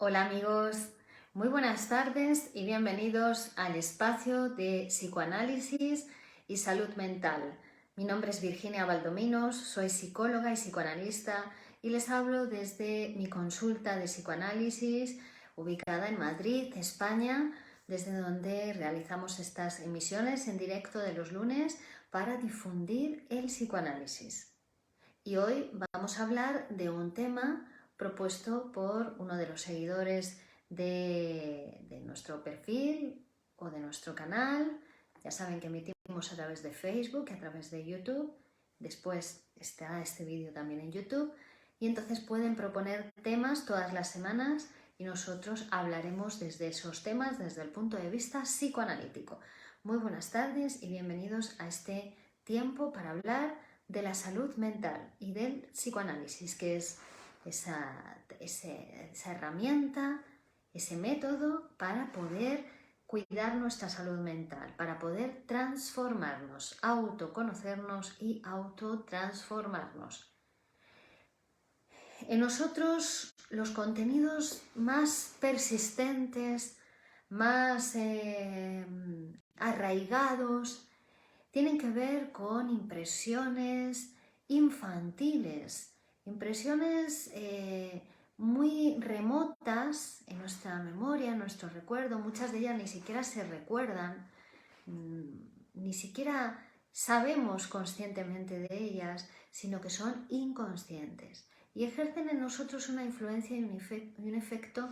Hola amigos, muy buenas tardes y bienvenidos al espacio de psicoanálisis y salud mental. Mi nombre es Virginia Valdominos, soy psicóloga y psicoanalista y les hablo desde mi consulta de psicoanálisis ubicada en Madrid, España, desde donde realizamos estas emisiones en directo de los lunes para difundir el psicoanálisis. Y hoy vamos a hablar de un tema propuesto por uno de los seguidores de nuestro perfil o de nuestro canal. Ya saben que emitimos a través de Facebook, a través de YouTube. Después está este vídeo también en YouTube. Y entonces pueden proponer temas todas las semanas y nosotros hablaremos desde esos temas desde el punto de vista psicoanalítico. Muy buenas tardes y bienvenidos a este tiempo para hablar de la salud mental y del psicoanálisis, que es esa herramienta, ese método para poder cuidar nuestra salud mental, para poder transformarnos, autoconocernos y autotransformarnos. En nosotros los contenidos más persistentes, más arraigados, tienen que ver con impresiones infantiles, impresiones muy remotas en nuestra memoria, en nuestro recuerdo. Muchas de ellas ni siquiera se recuerdan, ni siquiera sabemos conscientemente de ellas, sino que son inconscientes y ejercen en nosotros una influencia y un efecto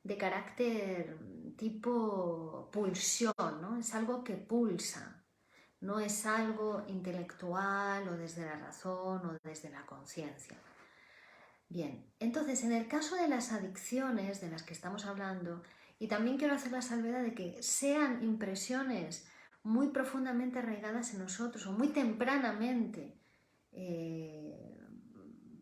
de carácter tipo pulsión, ¿no? Es algo que pulsa. No es algo intelectual o desde la razón o desde la conciencia. Bien, entonces en el caso de las adicciones de las que estamos hablando, y también quiero hacer la salvedad de que sean impresiones muy profundamente arraigadas en nosotros o muy tempranamente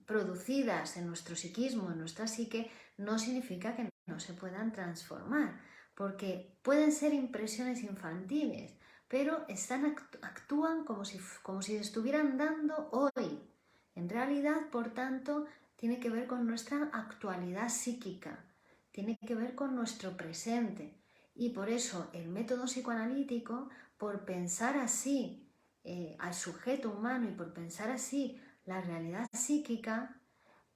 producidas en nuestro psiquismo, en nuestra psique, no significa que no se puedan transformar, porque pueden ser impresiones infantiles, pero actúan como si estuvieran dando hoy. En realidad, por tanto, tiene que ver con nuestra actualidad psíquica, tiene que ver con nuestro presente. Y por eso el método psicoanalítico, por pensar así al sujeto humano y por pensar así la realidad psíquica,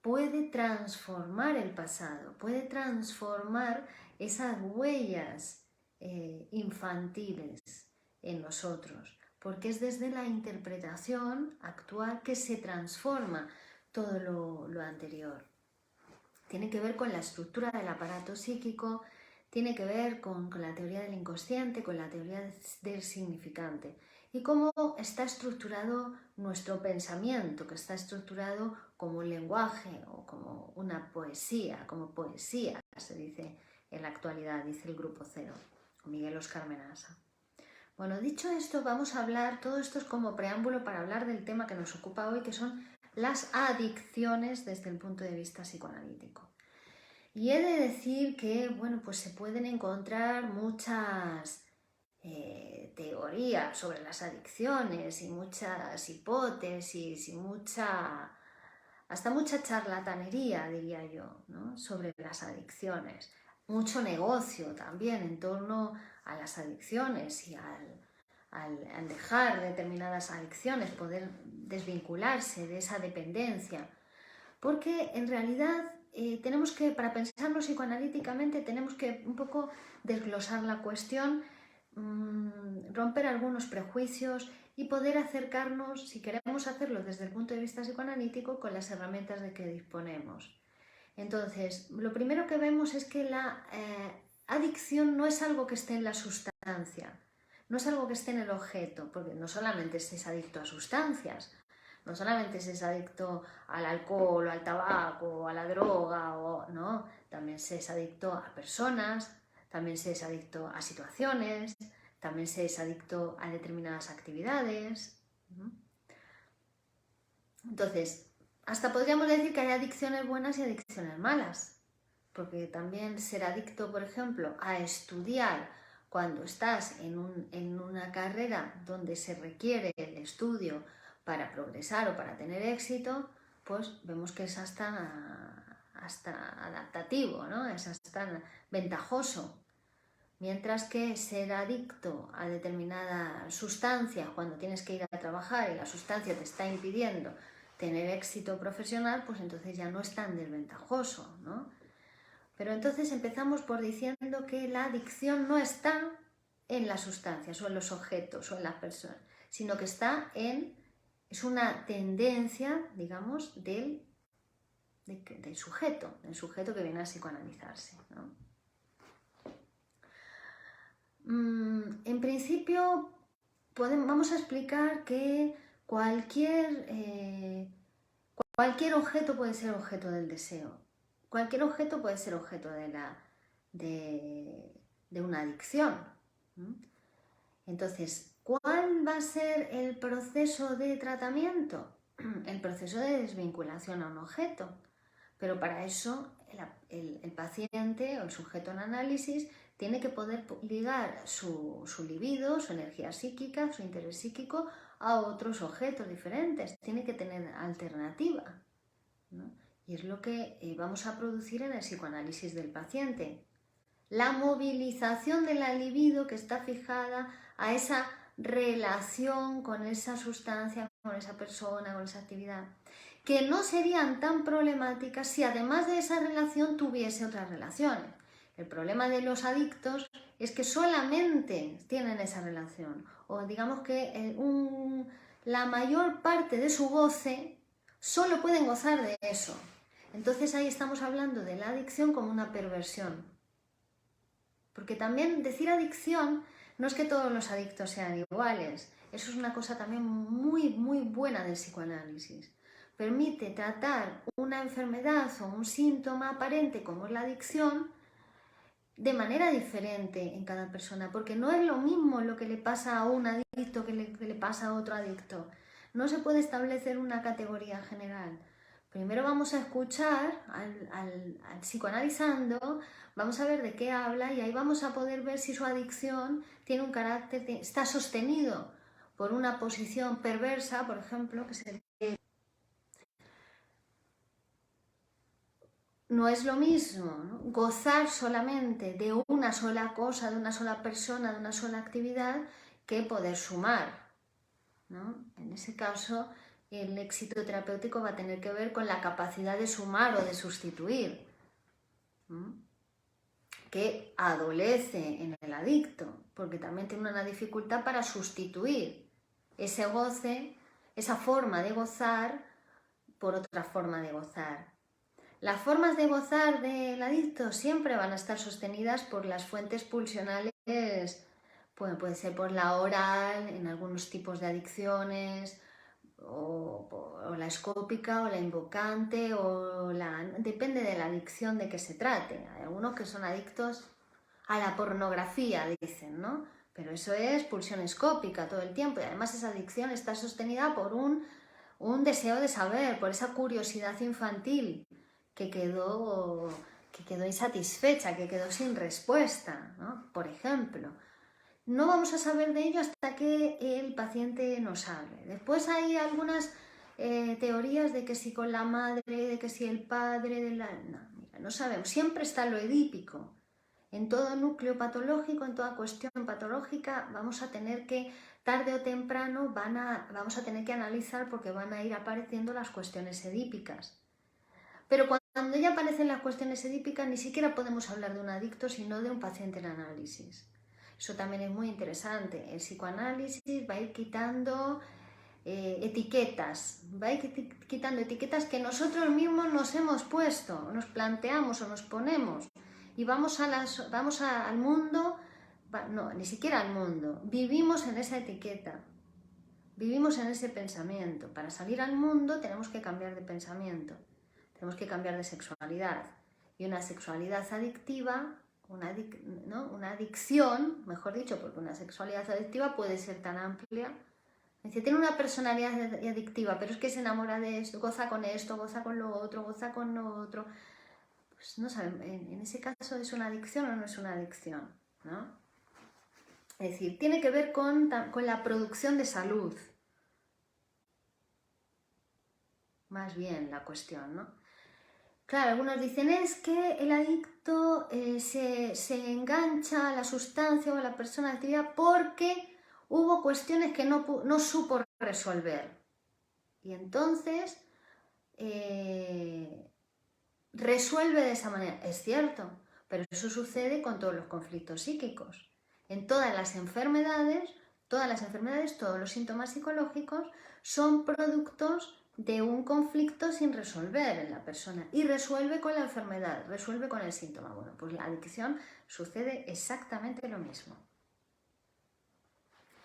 puede transformar el pasado, puede transformar esas huellas infantiles en nosotros, porque es desde la interpretación actual que se transforma todo lo anterior. Tiene que ver con la estructura del aparato psíquico, tiene que ver con la teoría del inconsciente, con la teoría del significante y cómo está estructurado nuestro pensamiento, que está estructurado como un lenguaje o como una poesía, como poesía se dice en la actualidad, dice el Grupo Cero, Miguel Óscar Menasa. Bueno, dicho esto, vamos a hablar, todo esto es como preámbulo para hablar del tema que nos ocupa hoy, que son las adicciones desde el punto de vista psicoanalítico. Y he de decir que, bueno, pues se pueden encontrar muchas teorías sobre las adicciones y muchas hipótesis y hasta mucha charlatanería, diría yo, ¿no? Sobre las adicciones. Mucho negocio también en torno a las adicciones y al dejar determinadas adicciones, poder desvincularse de esa dependencia. Porque en realidad tenemos que, para pensarlo psicoanalíticamente, tenemos que un poco desglosar la cuestión, romper algunos prejuicios y poder acercarnos, si queremos hacerlo desde el punto de vista psicoanalítico, con las herramientas de que disponemos. Entonces, lo primero que vemos es que la adicción no es algo que esté en la sustancia, no es algo que esté en el objeto, porque no solamente estés adicto a sustancias, no solamente se es adicto al alcohol, o al tabaco, o a la droga, no, también se es adicto a personas, también se es adicto a situaciones, también se es adicto a determinadas actividades. Entonces, hasta podríamos decir que hay adicciones buenas y adicciones malas, porque también ser adicto, por ejemplo, a estudiar cuando estás en una carrera donde se requiere el estudio para progresar o para tener éxito, pues vemos que es hasta hasta adaptativo, ¿no? Es hasta ventajoso. Mientras que ser adicto a determinada sustancia cuando tienes que ir a trabajar y la sustancia te está impidiendo tener éxito profesional, pues entonces ya no es tan desventajoso, ¿no? Pero entonces empezamos por diciendo que la adicción no está en las sustancias o en los objetos o en las personas, sino que es una tendencia, digamos, del sujeto que viene a psicoanalizarse, ¿no? En principio, vamos a explicar que cualquier objeto puede ser objeto del deseo. Cualquier objeto puede ser objeto de una adicción. Entonces, ¿cuál va a ser el proceso de tratamiento? El proceso de desvinculación a un objeto. Pero para eso el paciente o el sujeto en análisis tiene que poder ligar su libido, su energía psíquica, su interés psíquico a otros objetos diferentes. Tiene que tener alternativa, ¿no? Y es lo que vamos a producir en el psicoanálisis del paciente. La movilización de la libido que está fijada a esa relación con esa sustancia, con esa persona, con esa actividad, que no serían tan problemáticas si además de esa relación tuviese otras relaciones. El problema de los adictos es que solamente tienen esa relación, o digamos que la mayor parte de su goce solo pueden gozar de eso. Entonces ahí estamos hablando de la adicción como una perversión. Porque también decir adicción no es que todos los adictos sean iguales. Eso es una cosa también muy, muy buena del psicoanálisis. Permite tratar una enfermedad o un síntoma aparente como es la adicción de manera diferente en cada persona, porque no es lo mismo lo que le pasa a un adicto que le pasa a otro adicto. No se puede establecer una categoría general. Primero vamos a escuchar al psicoanalizando, vamos a ver de qué habla y ahí vamos a poder ver si su adicción tiene un carácter, está sostenido por una posición perversa, por ejemplo, que sería... No es lo mismo, ¿no? Gozar solamente de una sola cosa, de una sola persona, de una sola actividad, que poder sumar, ¿no? En ese caso, el éxito terapéutico va a tener que ver con la capacidad de sumar o de sustituir, ¿no? Que adolece en el adicto, porque también tiene una dificultad para sustituir ese goce, esa forma de gozar, por otra forma de gozar. Las formas de gozar del adicto siempre van a estar sostenidas por las fuentes pulsionales, puede ser por la oral, en algunos tipos de adicciones, o la escópica, o la invocante, depende de la adicción de que se trate. Hay algunos que son adictos a la pornografía, dicen, ¿no? Pero eso es pulsión escópica todo el tiempo, y además esa adicción está sostenida por un deseo de saber, por esa curiosidad infantil que quedó insatisfecha, que quedó sin respuesta, ¿no? Por ejemplo. No vamos a saber de ello hasta que el paciente nos hable. Después hay algunas teorías de que si con la madre, de que si el padre, no sabemos. Siempre está lo edípico. En todo núcleo patológico, en toda cuestión patológica, vamos a tener que, tarde o temprano, vamos a tener que analizar porque van a ir apareciendo las cuestiones edípicas. Pero cuando ya aparecen las cuestiones edípicas, ni siquiera podemos hablar de un adicto, sino de un paciente en análisis. Eso también es muy interesante. El psicoanálisis va a ir quitando etiquetas, va a ir quitando etiquetas que nosotros mismos nos hemos puesto, nos planteamos o nos ponemos. Y vamos al mundo, no, ni siquiera al mundo, vivimos en esa etiqueta, vivimos en ese pensamiento. Para salir al mundo tenemos que cambiar de pensamiento. Tenemos que cambiar de sexualidad. Y una sexualidad adictiva, una adicción, mejor dicho, porque una sexualidad adictiva puede ser tan amplia. Es decir, tiene una personalidad adictiva, pero es que se enamora de esto, goza con esto, goza con lo otro, goza con lo otro. Pues no saben, en ese caso es una adicción o no es una adicción, ¿no? Es decir, tiene que ver con la producción de salud. Más bien la cuestión, ¿no? Claro, algunos dicen es que el adicto se engancha a la sustancia o a la persona de actividad porque hubo cuestiones que no supo resolver. Y entonces resuelve de esa manera. Es cierto, pero eso sucede con todos los conflictos psíquicos. En todas las enfermedades, todos los síntomas psicológicos son productos de un conflicto sin resolver en la persona y resuelve con la enfermedad, resuelve con el síntoma. Bueno, pues la adicción sucede exactamente lo mismo.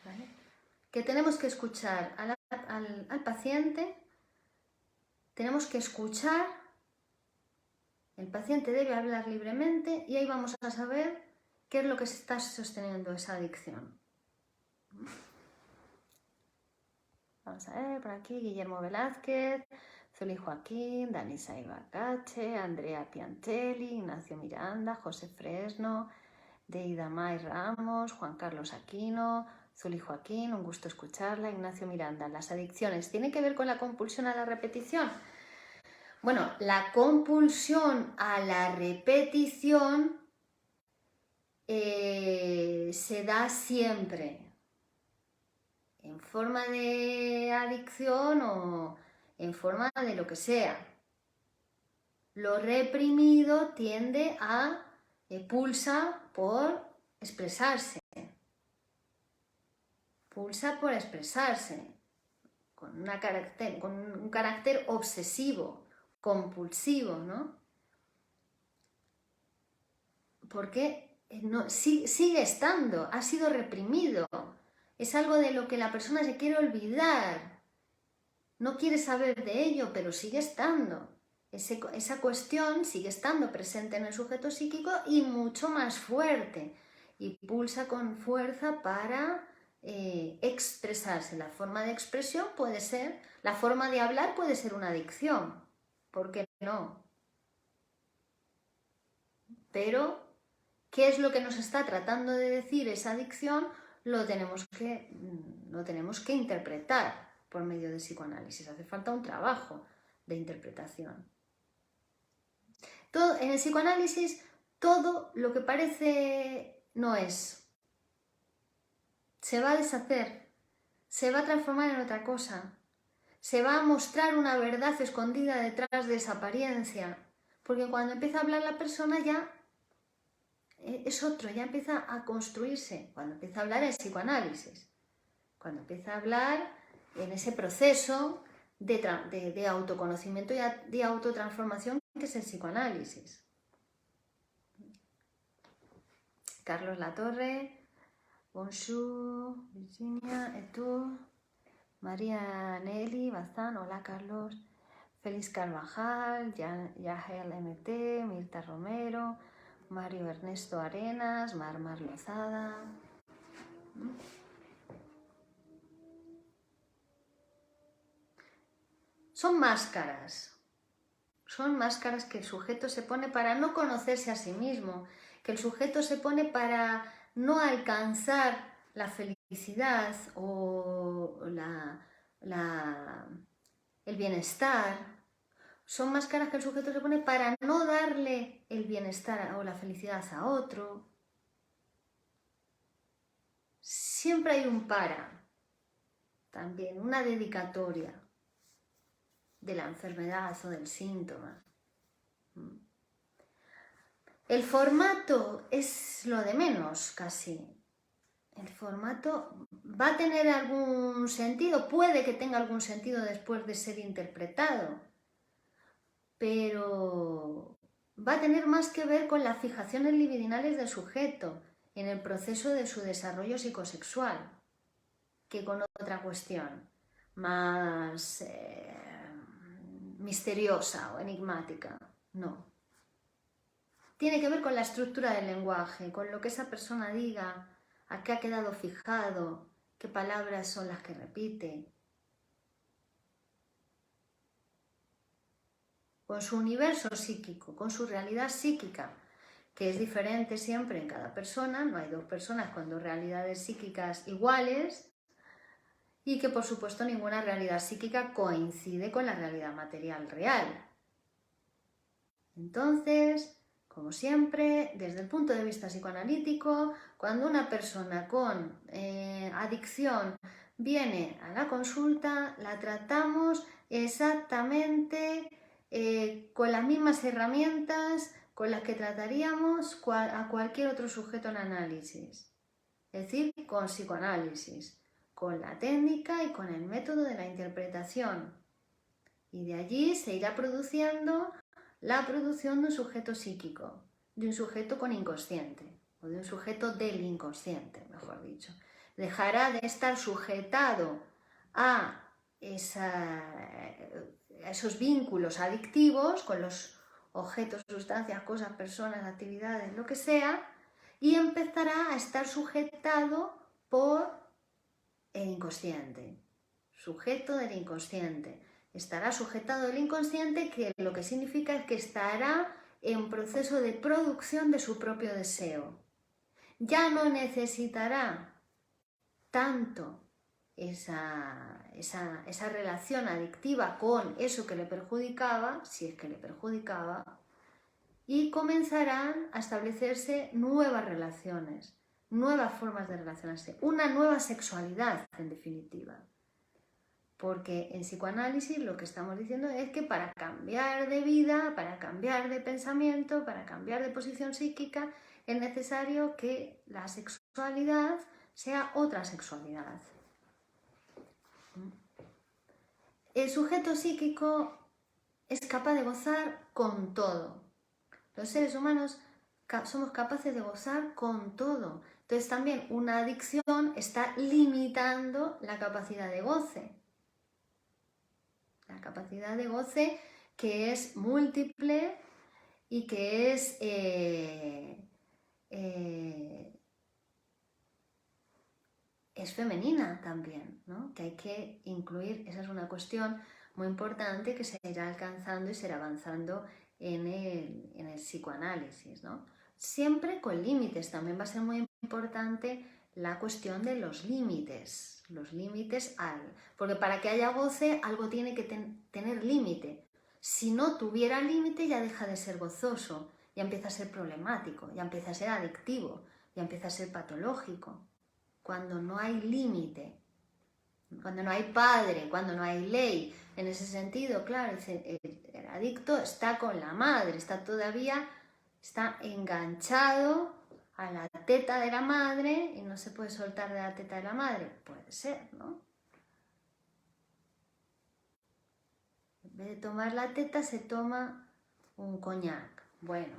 ¿Vale? Que tenemos que escuchar al paciente, tenemos que escuchar, el paciente debe hablar libremente y ahí vamos a saber qué es lo que se está sosteniendo esa adicción. Vamos a ver, por aquí Guillermo Velázquez, Zuli Joaquín, Danisa Ibacache, Andrea Piantelli, Ignacio Miranda, José Fresno, Deida May Ramos, Juan Carlos Aquino, Zuli Joaquín, un gusto escucharla, Ignacio Miranda. Las adicciones, ¿tiene que ver con la compulsión a la repetición? Bueno, la compulsión a la repetición se da siempre en forma de adicción o en forma de lo que sea. Lo reprimido tiende a pulsa por expresarse. Pulsa por expresarse con un carácter obsesivo, compulsivo, ¿no? Porque sigue estando, ha sido reprimido. Es algo de lo que la persona se quiere olvidar. No quiere saber de ello, pero sigue estando. Esa cuestión sigue estando presente en el sujeto psíquico y mucho más fuerte. Y pulsa con fuerza para expresarse. La forma de expresión puede ser, la forma de hablar puede ser una adicción. ¿Por qué no? Pero, ¿qué es lo que nos está tratando de decir esa adicción? Lo tenemos que interpretar por medio de psicoanálisis. Hace falta un trabajo de interpretación. En el psicoanálisis, todo lo que parece no es. Se va a deshacer, se va a transformar en otra cosa, se va a mostrar una verdad escondida detrás de esa apariencia, porque cuando empieza a hablar la persona ya es otro, ya empieza a construirse, cuando empieza a hablar el psicoanálisis, cuando empieza a hablar en ese proceso de autoconocimiento y de autotransformación que es el psicoanálisis. Carlos Latorre, bonjour, Virginia, et tú, María Nelly Bazán, hola Carlos, Félix Carvajal, Yahel MT, Mirta Romero, Mario Ernesto Arenas, Marmar Lozada. Son máscaras que el sujeto se pone para no conocerse a sí mismo, que el sujeto se pone para no alcanzar la felicidad o el bienestar. Son máscaras que el sujeto se pone para no darle el bienestar o la felicidad a otro. Siempre hay un para, también una dedicatoria de la enfermedad o del síntoma. El formato es lo de menos, casi. El formato va a tener algún sentido, puede que tenga algún sentido después de ser interpretado, pero va a tener más que ver con las fijaciones libidinales del sujeto en el proceso de su desarrollo psicosexual que con otra cuestión más misteriosa o enigmática. No. Tiene que ver con la estructura del lenguaje, con lo que esa persona diga, a qué ha quedado fijado, qué palabras son las que repite. Con su universo psíquico, con su realidad psíquica, que es diferente siempre en cada persona, no hay dos personas con dos realidades psíquicas iguales y que por supuesto ninguna realidad psíquica coincide con la realidad material real. Entonces, como siempre, desde el punto de vista psicoanalítico, cuando una persona con adicción viene a la consulta, la tratamos exactamente con las mismas herramientas con las que trataríamos a cualquier otro sujeto en análisis. Es decir, con psicoanálisis, con la técnica y con el método de la interpretación. Y de allí se irá produciendo la producción de un sujeto psíquico, de un sujeto con inconsciente, o de un sujeto del inconsciente, mejor dicho. Dejará de estar sujetado a esos vínculos adictivos con los objetos, sustancias, cosas, personas, actividades, lo que sea, y empezará a estar sujetado por el inconsciente, sujeto del inconsciente. Estará sujetado del inconsciente, que lo que significa es que estará en proceso de producción de su propio deseo. Ya no necesitará tanto esa relación adictiva con eso que le perjudicaba, si es que le perjudicaba, y comenzarán a establecerse nuevas relaciones, nuevas formas de relacionarse, una nueva sexualidad en definitiva. Porque en psicoanálisis lo que estamos diciendo es que para cambiar de vida, para cambiar de pensamiento, para cambiar de posición psíquica, es necesario que la sexualidad sea otra sexualidad. El sujeto psíquico es capaz de gozar con todo. Los seres humanos somos capaces de gozar con todo. Entonces también una adicción está limitando la capacidad de goce. La capacidad de goce que es múltiple y que es femenina también, ¿no? Que hay que incluir, esa es una cuestión muy importante que se irá alcanzando y se irá avanzando en el psicoanálisis, ¿no? Siempre con límites, también va a ser muy importante la cuestión de los límites porque para que haya goce algo tiene que tener límite. Si no tuviera límite ya deja de ser gozoso, ya empieza a ser problemático, ya empieza a ser adictivo, ya empieza a ser patológico. Cuando no hay límite, cuando no hay padre, cuando no hay ley, en ese sentido, claro, el adicto está con la madre, está enganchado a la teta de la madre y no se puede soltar de la teta de la madre. Puede ser, ¿no? En vez de tomar la teta se toma un coñac. Bueno,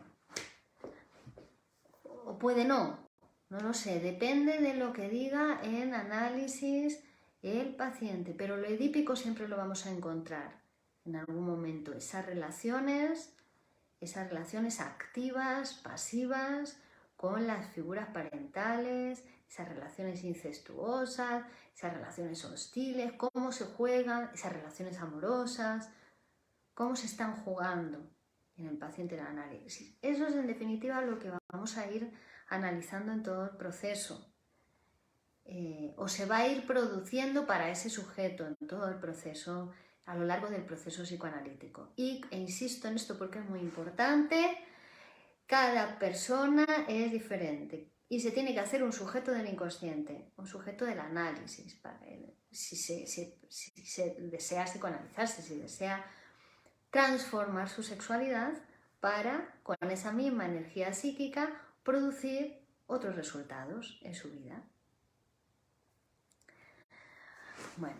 o puede no lo sé, depende de lo que diga en análisis el paciente, pero lo edípico siempre lo vamos a encontrar en algún momento, esas relaciones activas, pasivas, con las figuras parentales, esas relaciones incestuosas, esas relaciones hostiles, cómo se juegan, esas relaciones amorosas, cómo se están jugando en el paciente del análisis. Eso es en definitiva lo que vamos a ir analizando en todo el proceso. O se va a ir produciendo para ese sujeto en todo el proceso, a lo largo del proceso psicoanalítico. E insisto en esto porque es muy importante, cada persona es diferente y se tiene que hacer un sujeto del inconsciente, un sujeto del análisis, para él, si se desea psicoanalizarse, si desea transformar su sexualidad para, con esa misma energía psíquica, producir otros resultados en su vida. Bueno,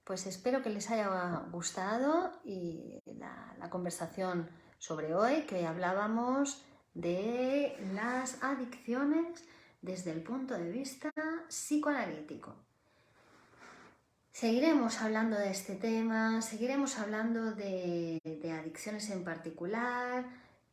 pues espero que les haya gustado y la conversación sobre hoy, que hablábamos de las adicciones desde el punto de vista psicoanalítico. Seguiremos hablando de este tema, seguiremos hablando de adicciones en particular,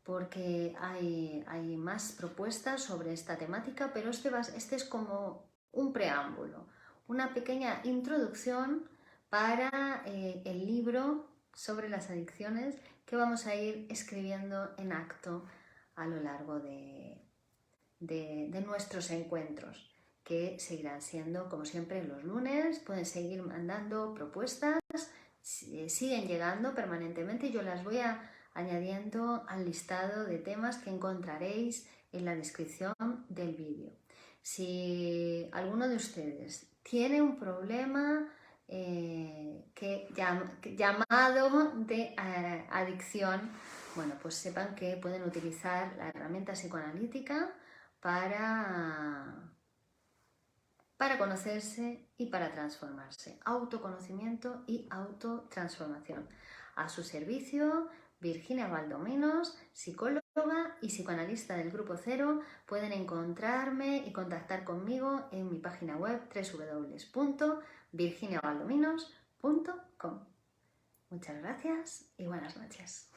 porque hay más propuestas sobre esta temática, pero este es como un preámbulo, una pequeña introducción para el libro sobre las adicciones que vamos a ir escribiendo en acto a lo largo de nuestros encuentros, que seguirán siendo, como siempre, los lunes. Pueden seguir mandando propuestas siguen llegando permanentemente y yo las voy añadiendo al listado de temas que encontraréis en la descripción del vídeo. Si alguno de ustedes tiene un problema llamado de adicción, bueno, pues sepan que pueden utilizar la herramienta psicoanalítica para conocerse y para transformarse. Autoconocimiento y autotransformación. A su servicio, Virginia Baldominos, psicóloga y psicoanalista del Grupo Cero. Pueden encontrarme y contactar conmigo en mi página web www.virginiabaldominos.com. Muchas gracias y buenas noches.